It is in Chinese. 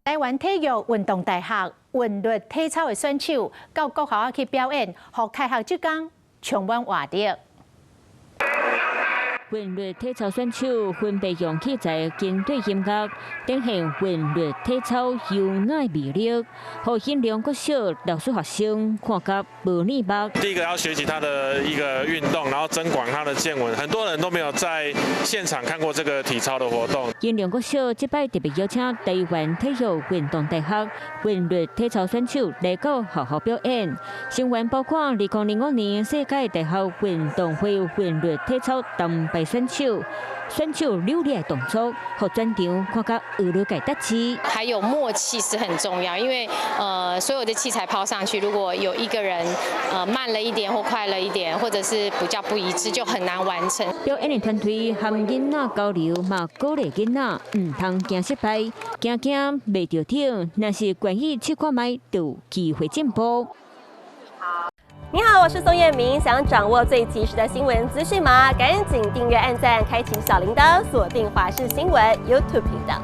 台湾体育运动大学韵律体操的选手到各校去表演，互开学即天充满活力。韵律体操选手分别用器材跟对音乐，展现韵律体操优雅魅力，互现场国小老师学生看甲无腻目。第一个要学习他的一个运动，然后增广他的见闻。很多人都没有在现场看过这个体操的活动。现场国小这摆特别邀请台湾体育运动大学韵律体操选手来到学校表演，成员包括2005年世界大学运动会韵律体操铜牌选手流利的动作，和全场看甲学了解得知。还有默契是很重要，因为所有的器材抛上去，如果有一个人慢了一点或快了一点，或者是比较不一致，就很难完成。表演的团队和囡仔交流，嘛鼓励囡仔唔通惊失败，惊袂着顶，若是愿意去看卖，就有机会进步。你好，我是宋彦明。想掌握最及时的新闻资讯吗？赶紧订阅、按赞、开启小铃铛，锁定华视新闻 YouTube 频道。